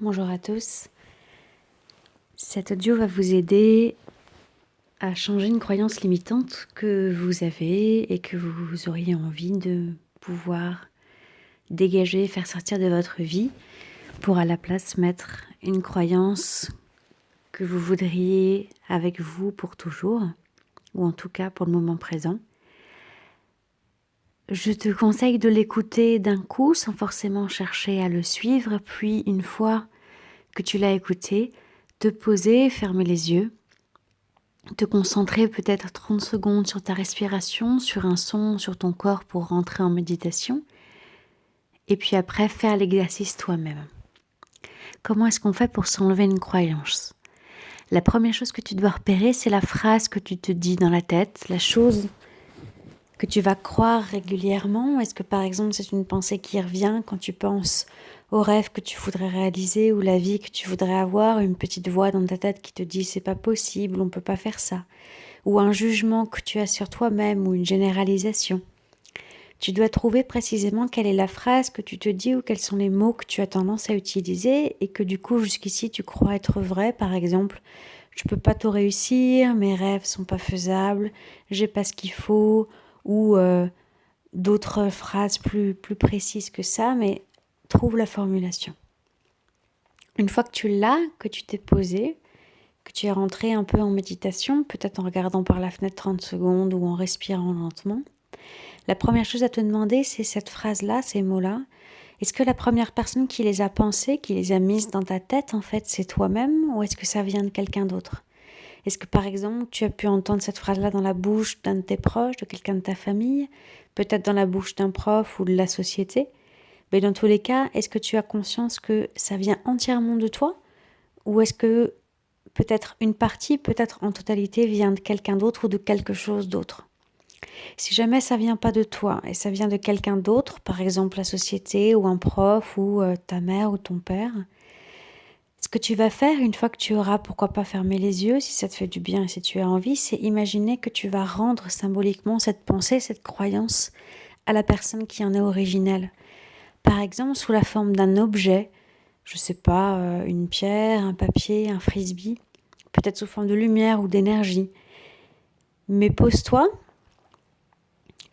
Bonjour à tous. Cet audio va vous aider à changer une croyance limitante que vous avez et que vous auriez envie de pouvoir dégager, faire sortir de votre vie pour à la place mettre une croyance que vous voudriez avec vous pour toujours, ou en tout cas pour le moment présent. Je te conseille de l'écouter d'un coup sans forcément chercher à le suivre, puis une fois que tu l'as écouté, te poser, fermer les yeux, te concentrer peut-être 30 secondes sur ta respiration, sur un son, sur ton corps pour rentrer en méditation, et puis après faire l'exercice toi-même. Comment est-ce qu'on fait pour s'enlever une croyance ? La première chose que tu dois repérer, c'est la phrase que tu te dis dans la tête, la chose que tu vas croire régulièrement. Est-ce que par exemple c'est une pensée qui revient quand tu penses au rêve que tu voudrais réaliser ou la vie que tu voudrais avoir, une petite voix dans ta tête qui te dit c'est pas possible, on peut pas faire ça, ou un jugement que tu as sur toi-même ou une généralisation. Tu dois trouver précisément quelle est la phrase que tu te dis ou quels sont les mots que tu as tendance à utiliser et que du coup jusqu'ici tu crois être vrai. Par exemple, je peux pas tout réussir, mes rêves sont pas faisables, j'ai pas ce qu'il faut, ou d'autres phrases plus précises que ça, mais trouve la formulation. Une fois que tu l'as, que tu t'es posé, que tu es rentré un peu en méditation, peut-être en regardant par la fenêtre 30 secondes ou en respirant lentement, la première chose à te demander, c'est cette phrase-là, ces mots-là. Est-ce que la première personne qui les a pensées, qui les a mises dans ta tête, en fait, c'est toi-même, ou est-ce que ça vient de quelqu'un d'autre ? Est-ce que, par exemple, tu as pu entendre cette phrase-là dans la bouche d'un de tes proches, de quelqu'un de ta famille, peut-être dans la bouche d'un prof ou de la société ? Mais dans tous les cas, est-ce que tu as conscience que ça vient entièrement de toi ? Ou est-ce que peut-être une partie, peut-être en totalité, vient de quelqu'un d'autre ou de quelque chose d'autre ? Si jamais ça vient pas de toi et ça vient de quelqu'un d'autre, par exemple la société ou un prof ou ta mère ou ton père, ce que tu vas faire une fois que tu auras, pourquoi pas fermer les yeux si ça te fait du bien et si tu as envie, c'est imaginer que tu vas rendre symboliquement cette pensée, cette croyance à la personne qui en est originelle. Par exemple sous la forme d'un objet, je sais pas, une pierre, un papier, un frisbee, peut-être sous forme de lumière ou d'énergie. Mais pose-toi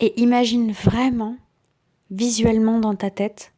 et imagine vraiment, visuellement dans ta tête,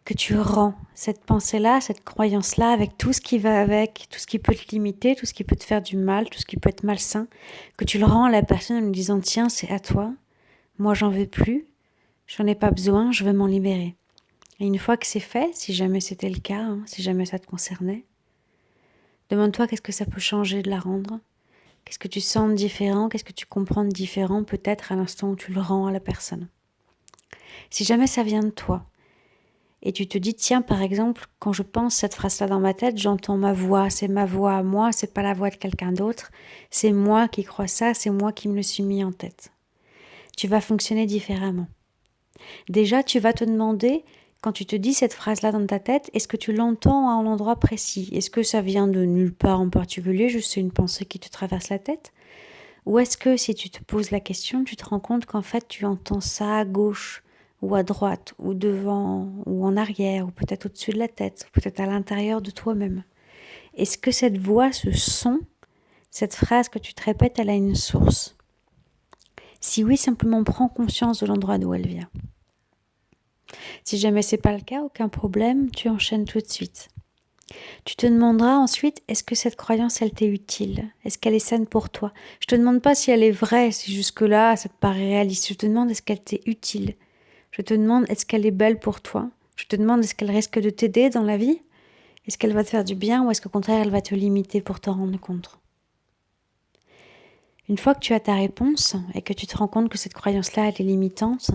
que tu rends cette pensée-là, cette croyance-là, avec tout ce qui va avec, tout ce qui peut te limiter, tout ce qui peut te faire du mal, tout ce qui peut être malsain, que tu le rends à la personne en lui disant « Tiens, c'est à toi, moi j'en veux plus, j'en ai pas besoin, je veux m'en libérer ». Et une fois que c'est fait, si jamais c'était le cas, si jamais ça te concernait, demande-toi qu'est-ce que ça peut changer de la rendre. Qu'est-ce que tu sens de différent, qu'est-ce que tu comprends de différent peut-être à l'instant où tu le rends à la personne. Si jamais ça vient de toi, et tu te dis, tiens, par exemple, quand je pense cette phrase-là dans ma tête, j'entends ma voix, c'est ma voix à moi, c'est pas la voix de quelqu'un d'autre, c'est moi qui crois ça, c'est moi qui me le suis mis en tête. Tu vas fonctionner différemment. Déjà, tu vas te demander, quand tu te dis cette phrase-là dans ta tête, est-ce que tu l'entends à un endroit précis ? Est-ce que ça vient de nulle part en particulier, juste c'est une pensée qui te traverse la tête ? Ou est-ce que si tu te poses la question, tu te rends compte qu'en fait tu entends ça à gauche ou à droite ou devant ou en arrière ou peut-être au-dessus de la tête, ou peut-être à l'intérieur de toi-même ? Est-ce que cette voix, ce son, cette phrase que tu te répètes, elle a une source ? Si oui, simplement prends conscience de l'endroit d'où elle vient. Si jamais c'est pas le cas, aucun problème, tu enchaînes tout de suite. Tu te demanderas ensuite, est-ce que cette croyance, elle t'est utile ? Est-ce qu'elle est saine pour toi ? Je te demande pas si elle est vraie, si jusque-là, ça te paraît réaliste. Je te demande, est-ce qu'elle t'est utile ? Je te demande, est-ce qu'elle est belle pour toi ? Je te demande, est-ce qu'elle risque de t'aider dans la vie ? Est-ce qu'elle va te faire du bien ou est-ce qu'au contraire, elle va te limiter pour t'en rendre compte ? Une fois que tu as ta réponse et que tu te rends compte que cette croyance-là, elle est limitante,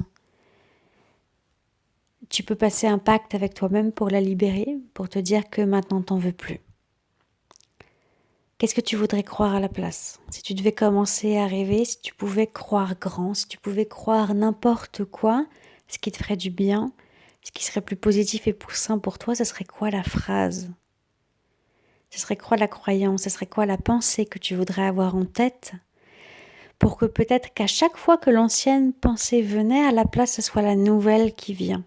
tu peux passer un pacte avec toi-même pour la libérer, pour te dire que maintenant t'en veux plus. Qu'est-ce que tu voudrais croire à la place ? Si tu devais commencer à rêver, si tu pouvais croire grand, si tu pouvais croire n'importe quoi, ce qui te ferait du bien, ce qui serait plus positif et plus sain pour toi, ce serait quoi la phrase ? Ce serait quoi la croyance ? Ce serait quoi la pensée que tu voudrais avoir en tête ? Pour que peut-être qu'à chaque fois que l'ancienne pensée venait, à la place, ce soit la nouvelle qui vient.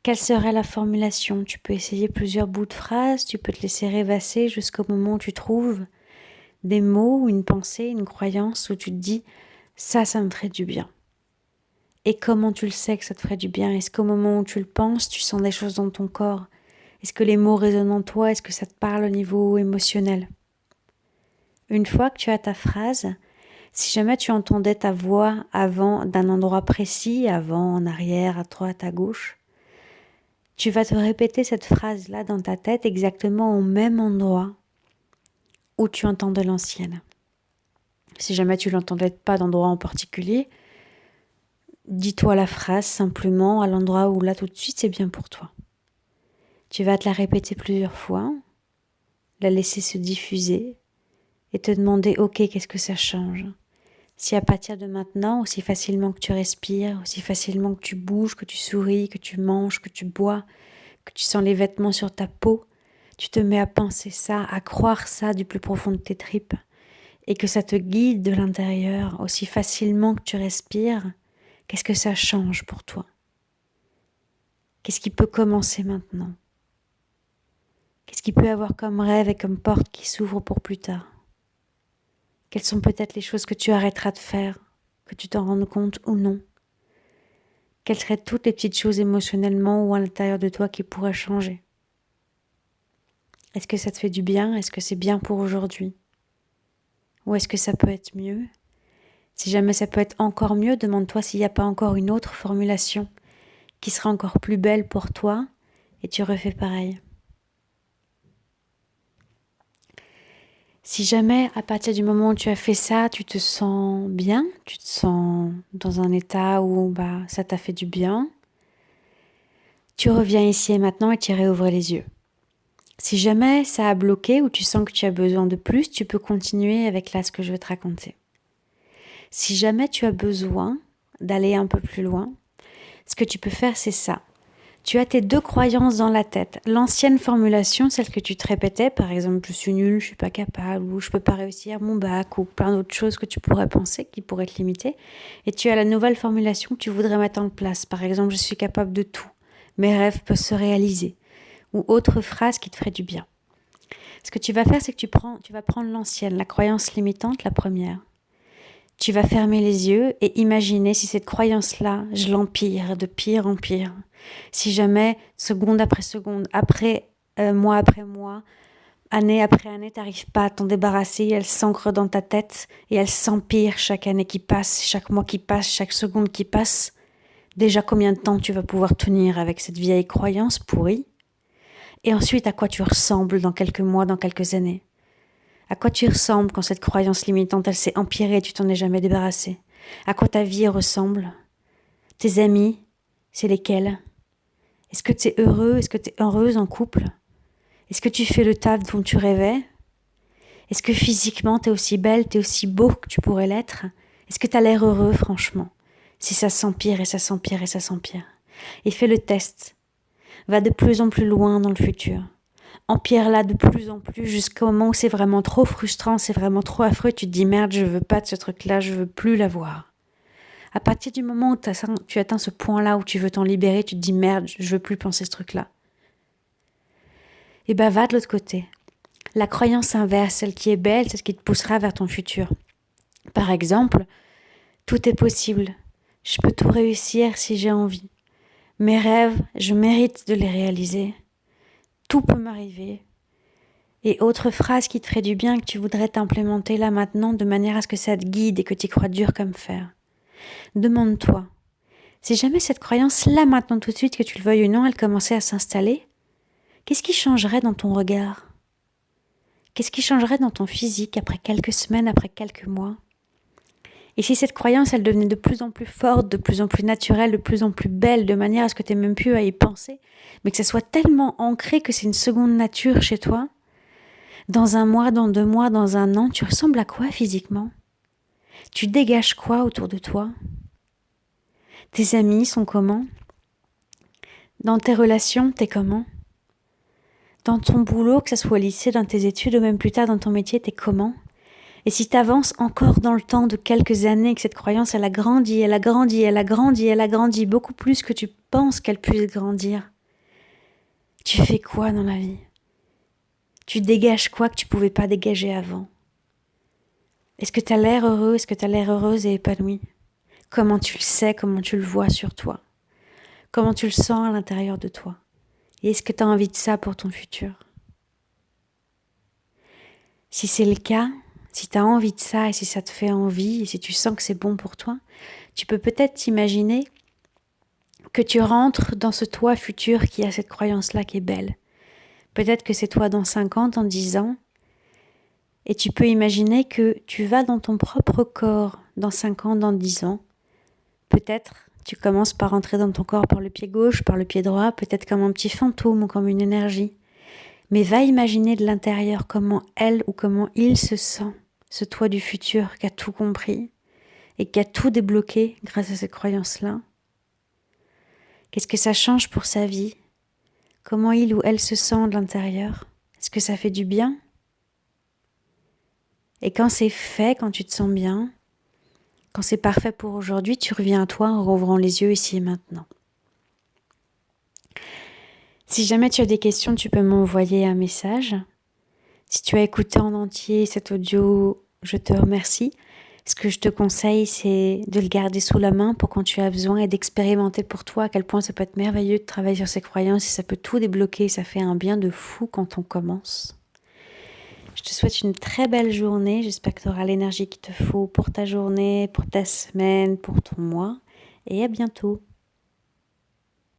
Quelle serait la formulation? Tu peux essayer plusieurs bouts de phrases, tu peux te laisser rêvasser jusqu'au moment où tu trouves des mots, une pensée, une croyance où tu te dis « ça me ferait du bien ». Et comment tu le sais que ça te ferait du bien? Est-ce qu'au moment où tu le penses, tu sens des choses dans ton corps? Est-ce que les mots résonnent en toi? Est-ce que ça te parle au niveau émotionnel? Une fois que tu as ta phrase, si jamais tu entendais ta voix avant d'un endroit précis, avant, en arrière, à droite, à gauche, tu vas te répéter cette phrase-là dans ta tête exactement au même endroit où tu entendais l'ancienne. Si jamais tu l'entendais pas d'endroit en particulier, dis-toi la phrase simplement à l'endroit où là tout de suite c'est bien pour toi. Tu vas te la répéter plusieurs fois, la laisser se diffuser et te demander ok, qu'est-ce que ça change? Si à partir de maintenant, aussi facilement que tu respires, aussi facilement que tu bouges, que tu souris, que tu manges, que tu bois, que tu sens les vêtements sur ta peau, tu te mets à penser ça, à croire ça du plus profond de tes tripes et que ça te guide de l'intérieur aussi facilement que tu respires, qu'est-ce que ça change pour toi? Qu'est-ce qui peut commencer maintenant? Qu'est-ce qui peut avoir comme rêve et comme porte qui s'ouvre pour plus tard? Quelles sont peut-être les choses que tu arrêteras de faire, que tu t'en rendes compte ou non? Quelles seraient toutes les petites choses émotionnellement ou à l'intérieur de toi qui pourraient changer? Est-ce que ça te fait du bien? Est-ce que c'est bien pour aujourd'hui? Ou est-ce que ça peut être mieux? Si jamais ça peut être encore mieux, demande-toi s'il n'y a pas encore une autre formulation qui sera encore plus belle pour toi et tu refais pareil. Si jamais, à partir du moment où tu as fait ça, tu te sens bien, tu te sens dans un état où ça t'a fait du bien, tu reviens ici et maintenant et tu réouvres les yeux. Si jamais ça a bloqué ou tu sens que tu as besoin de plus, tu peux continuer avec là ce que je vais te raconter. Si jamais tu as besoin d'aller un peu plus loin, ce que tu peux faire, c'est ça. Tu as tes deux croyances dans la tête. L'ancienne formulation, celle que tu te répétais, par exemple, je suis nulle, je suis pas capable, ou je peux pas réussir mon bac, ou plein d'autres choses que tu pourrais penser qui pourraient te limiter. Et tu as la nouvelle formulation que tu voudrais mettre en place. Par exemple, je suis capable de tout. Mes rêves peuvent se réaliser. Ou autre phrase qui te ferait du bien. Ce que tu vas faire, c'est que tu vas prendre l'ancienne, la croyance limitante, la première. Tu vas fermer les yeux et imaginer si cette croyance-là, je l'empire de pire en pire. Si jamais, seconde après seconde, mois après mois, année après année, tu n'arrives pas à t'en débarrasser, elle s'ancre dans ta tête et elle s'empire chaque année qui passe, chaque mois qui passe, chaque seconde qui passe. Déjà combien de temps tu vas pouvoir tenir avec cette vieille croyance pourrie? Et ensuite, à quoi tu ressembles dans quelques mois, dans quelques années? À quoi tu ressembles quand cette croyance limitante, elle s'est empirée et tu t'en es jamais débarrassé? À quoi ta vie ressemble? Tes amis, c'est lesquels? Est-ce que tu es heureux? Est-ce que tu es heureuse en couple? Est-ce que tu fais le taf dont tu rêvais? Est-ce que physiquement tu es aussi belle, tu es aussi beau que tu pourrais l'être? Est-ce que tu as l'air heureux franchement? Si ça s'empire et ça s'empire et ça s'empire. Et fais le test. Va de plus en plus loin dans le futur. Empire-la de plus en plus jusqu'au moment où c'est vraiment trop frustrant, c'est vraiment trop affreux, tu te dis merde, je veux pas de ce truc-là, je veux plus l'avoir. À partir du moment où tu atteins ce point-là où tu veux t'en libérer, tu te dis merde, je veux plus penser ce truc-là. Et va de l'autre côté. La croyance inverse, celle qui est belle, c'est ce qui te poussera vers ton futur. Par exemple, tout est possible. Je peux tout réussir si j'ai envie. Mes rêves, je mérite de les réaliser. Tout peut m'arriver. Et autre phrase qui te ferait du bien, que tu voudrais t'implémenter là maintenant de manière à ce que ça te guide et que tu y crois dur comme fer. Demande-toi, si jamais cette croyance là maintenant tout de suite, que tu le veuilles ou non, elle commençait à s'installer, qu'est-ce qui changerait dans ton regard? Qu'est-ce qui changerait dans ton physique après quelques semaines, après quelques mois? Et si cette croyance, elle devenait de plus en plus forte, de plus en plus naturelle, de plus en plus belle, de manière à ce que tu n'aies même plus à y penser, mais que ça soit tellement ancré que c'est une seconde nature chez toi, dans un mois, dans 2 mois, dans un an, tu ressembles à quoi physiquement? Tu dégages quoi autour de toi? Tes amis sont comment? Dans tes relations, t'es comment? Dans ton boulot, que ce soit au lycée, dans tes études ou même plus tard dans ton métier, t'es comment? Et si t'avances encore dans le temps de quelques années, que cette croyance, elle a grandi, elle a grandi, elle a grandi, elle a grandi beaucoup plus que tu penses qu'elle puisse grandir, Tu fais quoi dans la vie? Tu dégages quoi que tu pouvais pas dégager avant? Est-ce que tu as l'air heureux? Est-ce que tu as l'air heureuse et épanouie? Comment tu le sais? Comment tu le vois sur toi? Comment tu le sens à l'intérieur de toi? Et est-ce que tu as envie de ça pour ton futur? Si c'est le cas, si tu as envie de ça et si ça te fait envie et si tu sens que c'est bon pour toi, tu peux peut-être t'imaginer que tu rentres dans ce toi futur qui a cette croyance-là qui est belle. Peut-être que c'est toi dans 5 ans, dans 10 ans, et tu peux imaginer que tu vas dans ton propre corps dans 5 ans, dans 10 ans. Peut-être tu commences par rentrer dans ton corps par le pied gauche, par le pied droit, peut-être comme un petit fantôme ou comme une énergie. Mais va imaginer de l'intérieur comment elle ou comment il se sent, ce toi du futur qui a tout compris et qui a tout débloqué grâce à ces croyances-là. Qu'est-ce que ça change pour sa vie? Comment il ou elle se sent de l'intérieur? Est-ce que ça fait du bien? Et quand c'est fait, quand tu te sens bien, quand c'est parfait pour aujourd'hui, tu reviens à toi en rouvrant les yeux ici et maintenant. Si jamais tu as des questions, tu peux m'envoyer un message. Si tu as écouté en entier cet audio, je te remercie. Ce que je te conseille, c'est de le garder sous la main pour quand tu as besoin et d'expérimenter pour toi à quel point ça peut être merveilleux de travailler sur ces croyances et ça peut tout débloquer. Ça fait un bien de fou quand on commence. Je te souhaite une très belle journée. J'espère que tu auras l'énergie qu'il te faut pour ta journée, pour ta semaine, pour ton mois. Et à bientôt.